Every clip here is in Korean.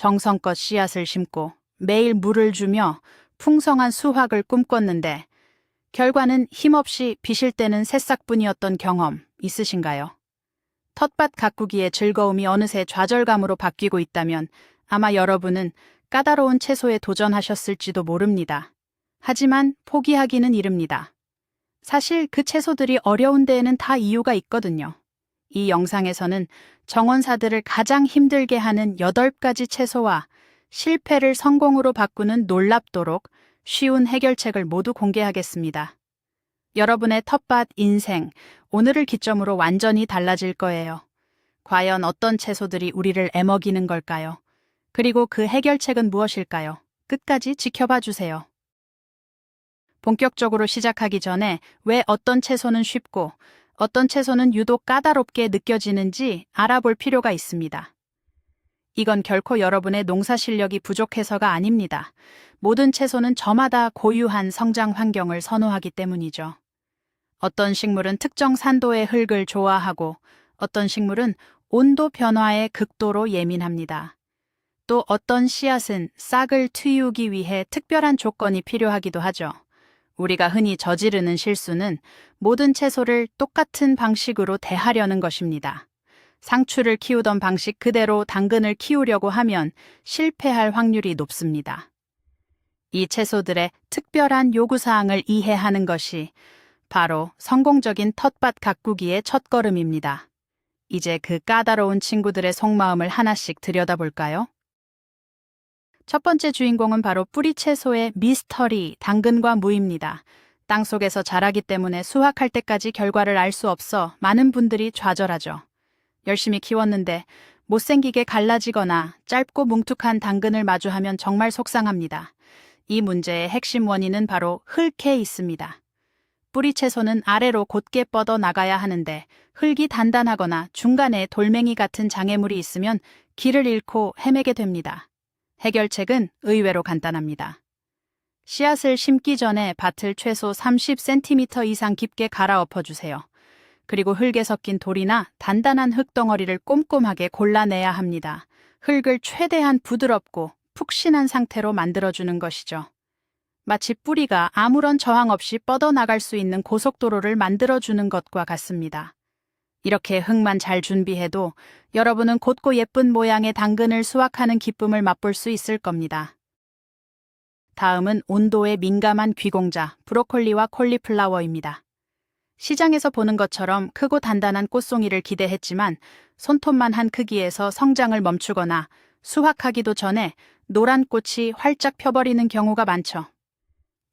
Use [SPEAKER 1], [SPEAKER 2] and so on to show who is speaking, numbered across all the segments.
[SPEAKER 1] 정성껏 씨앗을 심고 매일 물을 주며 풍성한 수확을 꿈꿨는데 결과는 힘없이 비실 때는 새싹뿐이었던 경험 있으신가요? 텃밭 가꾸기의 즐거움이 어느새 좌절감으로 바뀌고 있다면 아마 여러분은 까다로운 채소에 도전하셨을지도 모릅니다. 하지만 포기하기는 이릅니다. 사실 그 채소들이 어려운 데에는 다 이유가 있거든요. 이 영상에서는 정원사들을 가장 힘들게 하는 8가지 채소와 실패를 성공으로 바꾸는 놀랍도록 쉬운 해결책을 모두 공개하겠습니다. 여러분의 텃밭 인생, 오늘을 기점으로 완전히 달라질 거예요. 과연 어떤 채소들이 우리를 애먹이는 걸까요? 그리고 그 해결책은 무엇일까요? 끝까지 지켜봐 주세요. 본격적으로 시작하기 전에 왜 어떤 채소는 쉽고 어떤 채소는 유독 까다롭게 느껴지는지 알아볼 필요가 있습니다. 이건 결코 여러분의 농사 실력이 부족해서가 아닙니다. 모든 채소는 저마다 고유한 성장 환경을 선호하기 때문이죠. 어떤 식물은 특정 산도의 흙을 좋아하고 어떤 식물은 온도 변화에 극도로 예민합니다. 또 어떤 씨앗은 싹을 틔우기 위해 특별한 조건이 필요하기도 하죠. 우리가 흔히 저지르는 실수는 모든 채소를 똑같은 방식으로 대하려는 것입니다. 상추를 키우던 방식 그대로 당근을 키우려고 하면 실패할 확률이 높습니다. 이 채소들의 특별한 요구사항을 이해하는 것이 바로 성공적인 텃밭 가꾸기의 첫걸음입니다. 이제 그 까다로운 친구들의 속마음을 하나씩 들여다볼까요? 첫 번째 주인공은 바로 뿌리채소의 미스터리, 당근과 무입니다. 땅속에서 자라기 때문에 수확할 때까지 결과를 알 수 없어 많은 분들이 좌절하죠. 열심히 키웠는데 못생기게 갈라지거나 짧고 뭉툭한 당근을 마주하면 정말 속상합니다. 이 문제의 핵심 원인은 바로 흙에 있습니다. 뿌리채소는 아래로 곧게 뻗어 나가야 하는데 흙이 단단하거나 중간에 돌멩이 같은 장애물이 있으면 길을 잃고 헤매게 됩니다. 해결책은 의외로 간단합니다. 씨앗을 심기 전에 밭을 최소 30cm 이상 깊게 갈아엎어 주세요. 그리고 흙에 섞인 돌이나 단단한 흙덩어리를 꼼꼼하게 골라내야 합니다. 흙을 최대한 부드럽고 푹신한 상태로 만들어주는 것이죠. 마치 뿌리가 아무런 저항 없이 뻗어나갈 수 있는 고속도로를 만들어주는 것과 같습니다. 이렇게 흙만 잘 준비해도 여러분은 곧고 예쁜 모양의 당근을 수확하는 기쁨을 맛볼 수 있을 겁니다. 다음은 온도에 민감한 귀공자, 브로콜리와 콜리플라워입니다. 시장에서 보는 것처럼 크고 단단한 꽃송이를 기대했지만 손톱만 한 크기에서 성장을 멈추거나 수확하기도 전에 노란 꽃이 활짝 펴버리는 경우가 많죠.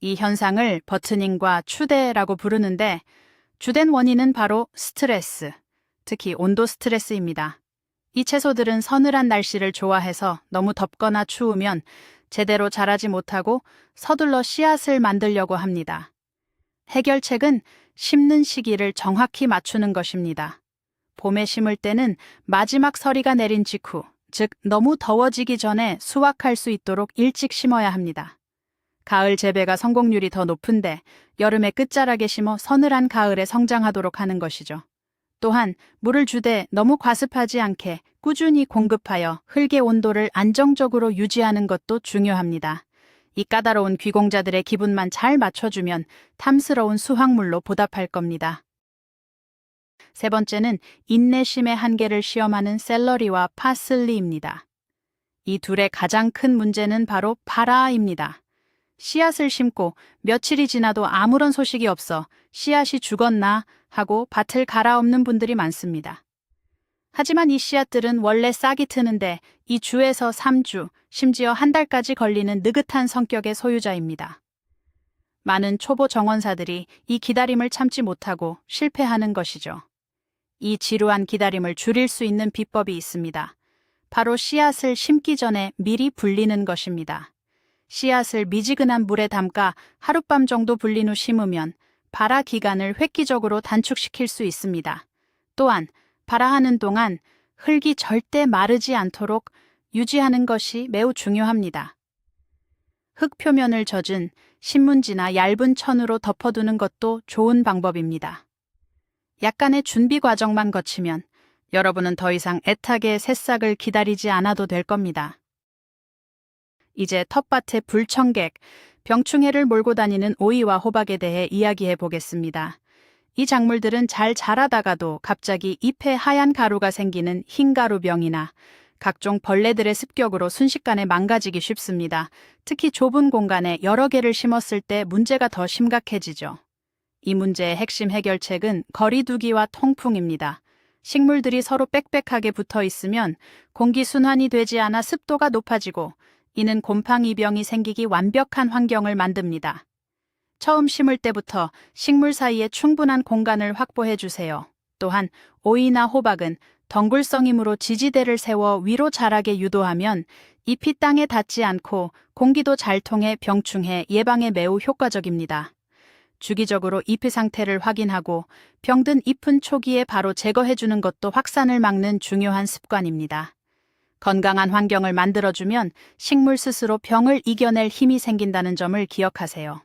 [SPEAKER 1] 이 현상을 버트닝과 추대라고 부르는데 주된 원인은 바로 스트레스, 특히 온도 스트레스입니다. 이 채소들은 서늘한 날씨를 좋아해서 너무 덥거나 추우면 제대로 자라지 못하고 서둘러 씨앗을 만들려고 합니다. 해결책은 심는 시기를 정확히 맞추는 것입니다. 봄에 심을 때는 마지막 서리가 내린 직후, 즉 너무 더워지기 전에 수확할 수 있도록 일찍 심어야 합니다. 가을 재배가 성공률이 더 높은데 여름의 끝자락에 심어 서늘한 가을에 성장하도록 하는 것이죠. 또한 물을 주되 너무 과습하지 않게 꾸준히 공급하여 흙의 온도를 안정적으로 유지하는 것도 중요합니다. 이 까다로운 귀공자들의 기분만 잘 맞춰주면 탐스러운 수확물로 보답할 겁니다. 세 번째는 인내심의 한계를 시험하는 샐러리와 파슬리입니다. 이 둘의 가장 큰 문제는 바로 발아입니다. 씨앗을 심고 며칠이 지나도 아무런 소식이 없어 씨앗이 죽었나 하고 밭을 갈아엎는 분들이 많습니다. 하지만 이 씨앗들은 원래 싹이 트는데 2주에서 3주, 심지어 한 달까지 걸리는 느긋한 성격의 소유자입니다. 많은 초보 정원사들이 이 기다림을 참지 못하고 실패하는 것이죠. 이 지루한 기다림을 줄일 수 있는 비법이 있습니다. 바로 씨앗을 심기 전에 미리 불리는 것입니다. 씨앗을 미지근한 물에 담가 하룻밤 정도 불린 후 심으면 발아 기간을 획기적으로 단축시킬 수 있습니다. 또한 발아하는 동안 흙이 절대 마르지 않도록 유지하는 것이 매우 중요합니다. 흙 표면을 젖은 신문지나 얇은 천으로 덮어두는 것도 좋은 방법입니다. 약간의 준비 과정만 거치면 여러분은 더 이상 애타게 새싹을 기다리지 않아도 될 겁니다. 이제 텃밭의 불청객, 병충해를 몰고 다니는 오이와 호박에 대해 이야기해 보겠습니다. 이 작물들은 잘 자라다가도 갑자기 잎에 하얀 가루가 생기는 흰가루병이나 각종 벌레들의 습격으로 순식간에 망가지기 쉽습니다. 특히 좁은 공간에 여러 개를 심었을 때 문제가 더 심각해지죠. 이 문제의 핵심 해결책은 거리두기와 통풍입니다. 식물들이 서로 빽빽하게 붙어 있으면 공기 순환이 되지 않아 습도가 높아지고 이는 곰팡이병이 생기기 완벽한 환경을 만듭니다. 처음 심을 때부터 식물 사이에 충분한 공간을 확보해 주세요. 또한 오이나 호박은 덩굴성이므로 지지대를 세워 위로 자라게 유도하면 잎이 땅에 닿지 않고 공기도 잘 통해 병충해 예방에 매우 효과적입니다. 주기적으로 잎의 상태를 확인하고 병든 잎은 초기에 바로 제거해주는 것도 확산을 막는 중요한 습관입니다. 건강한 환경을 만들어주면 식물 스스로 병을 이겨낼 힘이 생긴다는 점을 기억하세요.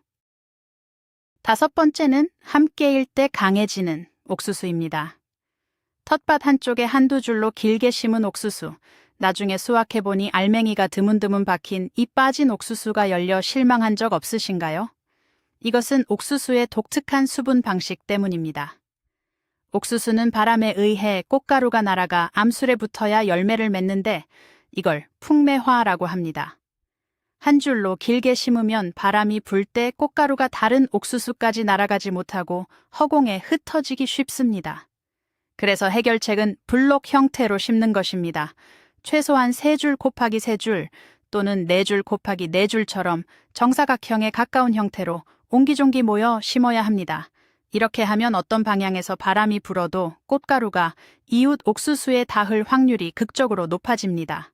[SPEAKER 1] 5번째는 함께일 때 강해지는 옥수수입니다. 텃밭 한쪽에 한두 줄로 길게 심은 옥수수. 나중에 수확해보니 알맹이가 드문드문 박힌 잎 빠진 옥수수가 열려 실망한 적 없으신가요? 이것은 옥수수의 독특한 수분 방식 때문입니다. 옥수수는 바람에 의해 꽃가루가 날아가 암술에 붙어야 열매를 맺는데 이걸 풍매화라고 합니다. 한 줄로 길게 심으면 바람이 불 때 꽃가루가 다른 옥수수까지 날아가지 못하고 허공에 흩어지기 쉽습니다. 그래서 해결책은 블록 형태로 심는 것입니다. 최소한 3줄 곱하기 3줄 또는 4줄 곱하기 4줄처럼 정사각형에 가까운 형태로 옹기종기 모여 심어야 합니다. 이렇게 하면 어떤 방향에서 바람이 불어도 꽃가루가 이웃 옥수수에 닿을 확률이 극적으로 높아집니다.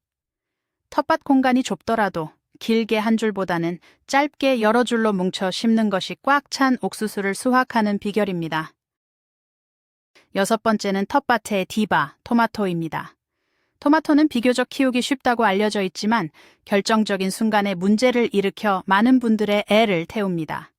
[SPEAKER 1] 텃밭 공간이 좁더라도 길게 한 줄보다는 짧게 여러 줄로 뭉쳐 심는 것이 꽉 찬 옥수수를 수확하는 비결입니다. 6번째는 텃밭의 디바, 토마토입니다. 토마토는 비교적 키우기 쉽다고 알려져 있지만 결정적인 순간에 문제를 일으켜 많은 분들의 애를 태웁니다.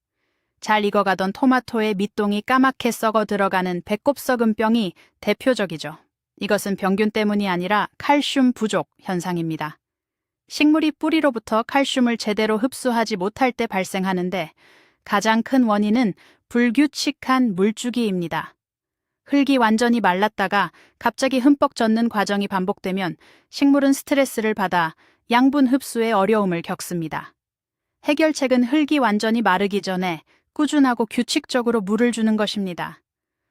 [SPEAKER 1] 잘 익어가던 토마토의 밑동이 까맣게 썩어 들어가는 배꼽썩은병이 대표적이죠. 이것은 병균 때문이 아니라 칼슘 부족 현상입니다. 식물이 뿌리로부터 칼슘을 제대로 흡수하지 못할 때 발생하는데 가장 큰 원인은 불규칙한 물주기입니다. 흙이 완전히 말랐다가 갑자기 흠뻑 젖는 과정이 반복되면 식물은 스트레스를 받아 양분 흡수에 어려움을 겪습니다. 해결책은 흙이 완전히 마르기 전에 꾸준하고 규칙적으로 물을 주는 것입니다.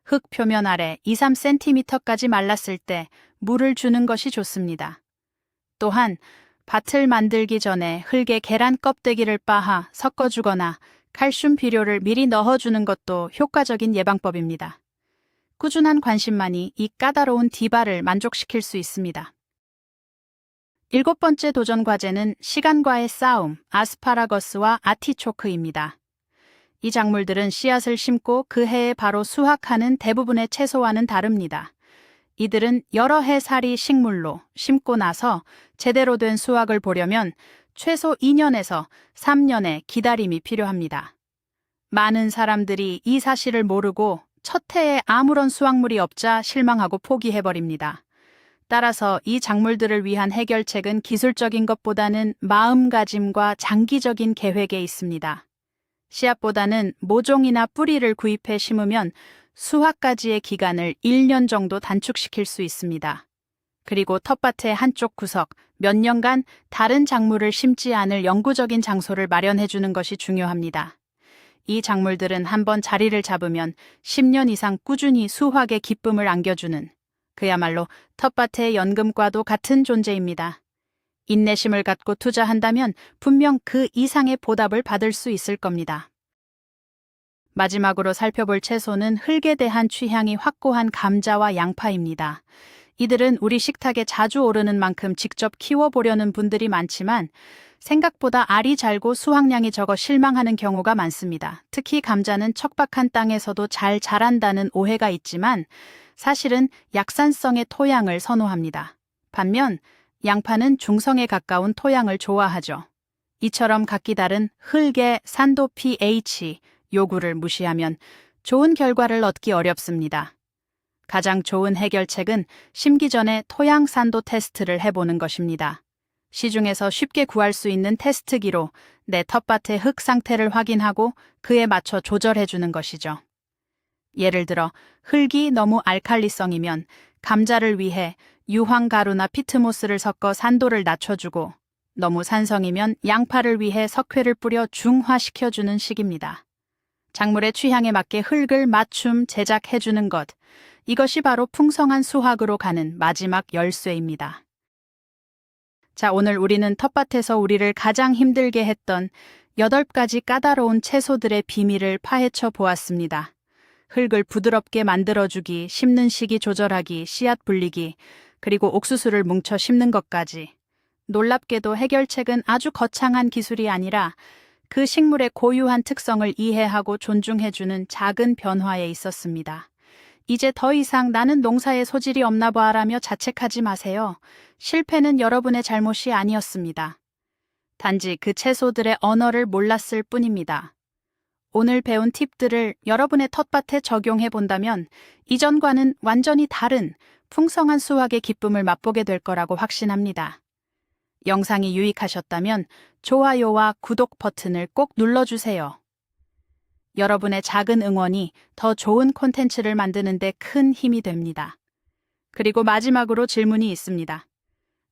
[SPEAKER 1] 흙 표면 아래 2-3cm까지 말랐을 때 물을 주는 것이 좋습니다. 또한 밭을 만들기 전에 흙에 계란 껍데기를 빻아 섞어주거나 칼슘 비료를 미리 넣어주는 것도 효과적인 예방법입니다. 꾸준한 관심만이 이 까다로운 디바를 만족시킬 수 있습니다. 7번째 도전 과제는 시간과의 싸움, 아스파라거스와 아티초크입니다. 이 작물들은 씨앗을 심고 그 해에 바로 수확하는 대부분의 채소와는 다릅니다. 이들은 여러 해 살이 식물로 심고 나서 제대로 된 수확을 보려면 최소 2년에서 3년의 기다림이 필요합니다. 많은 사람들이 이 사실을 모르고 첫 해에 아무런 수확물이 없자 실망하고 포기해버립니다. 따라서 이 작물들을 위한 해결책은 기술적인 것보다는 마음가짐과 장기적인 계획에 있습니다. 씨앗보다는 모종이나 뿌리를 구입해 심으면 수확까지의 기간을 1년 정도 단축시킬 수 있습니다. 그리고 텃밭의 한쪽 구석, 몇 년간 다른 작물을 심지 않을 영구적인 장소를 마련해 주는 것이 중요합니다. 이 작물들은 한번 자리를 잡으면 10년 이상 꾸준히 수확의 기쁨을 안겨주는 그야말로 텃밭의 연금과도 같은 존재입니다. 인내심을 갖고 투자한다면 분명 그 이상의 보답을 받을 수 있을 겁니다. 마지막으로 살펴볼 채소는 흙에 대한 취향이 확고한 감자와 양파입니다. 이들은 우리 식탁에 자주 오르는 만큼 직접 키워보려는 분들이 많지만 생각보다 알이 잘고 수확량이 적어 실망하는 경우가 많습니다. 특히 감자는 척박한 땅에서도 잘 자란다는 오해가 있지만 사실은 약산성의 토양을 선호합니다. 반면 양파는 중성에 가까운 토양을 좋아하죠. 이처럼 각기 다른 흙의 산도 pH 요구를 무시하면 좋은 결과를 얻기 어렵습니다. 가장 좋은 해결책은 심기 전에 토양 산도 테스트를 해보는 것입니다. 시중에서 쉽게 구할 수 있는 테스트기로 내 텃밭의 흙 상태를 확인하고 그에 맞춰 조절해주는 것이죠. 예를 들어 흙이 너무 알칼리성이면 감자를 위해 유황가루나 피트모스를 섞어 산도를 낮춰주고, 너무 산성이면 양파를 위해 석회를 뿌려 중화시켜주는 식입니다. 작물의 취향에 맞게 흙을 맞춤 제작해주는 것, 이것이 바로 풍성한 수확으로 가는 마지막 열쇠입니다. 자, 오늘 우리는 텃밭에서 우리를 가장 힘들게 했던 8가지 까다로운 채소들의 비밀을 파헤쳐 보았습니다. 흙을 부드럽게 만들어주기, 심는 시기 조절하기, 씨앗 불리기, 그리고 옥수수를 뭉쳐 심는 것까지. 놀랍게도 해결책은 아주 거창한 기술이 아니라 그 식물의 고유한 특성을 이해하고 존중해주는 작은 변화에 있었습니다. 이제 더 이상 나는 농사에 소질이 없나 봐라며 자책하지 마세요. 실패는 여러분의 잘못이 아니었습니다. 단지 그 채소들의 언어를 몰랐을 뿐입니다. 오늘 배운 팁들을 여러분의 텃밭에 적용해 본다면 이전과는 완전히 다른 풍성한 수확의 기쁨을 맛보게 될 거라고 확신합니다. 영상이 유익하셨다면 좋아요와 구독 버튼을 꼭 눌러주세요. 여러분의 작은 응원이 더 좋은 콘텐츠를 만드는 데 큰 힘이 됩니다. 그리고 마지막으로 질문이 있습니다.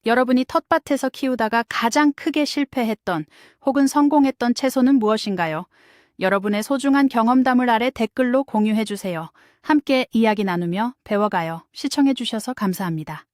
[SPEAKER 1] 여러분이 텃밭에서 키우다가 가장 크게 실패했던 혹은 성공했던 채소는 무엇인가요? 여러분의 소중한 경험담을 아래 댓글로 공유해주세요. 함께 이야기 나누며 배워가요. 시청해주셔서 감사합니다.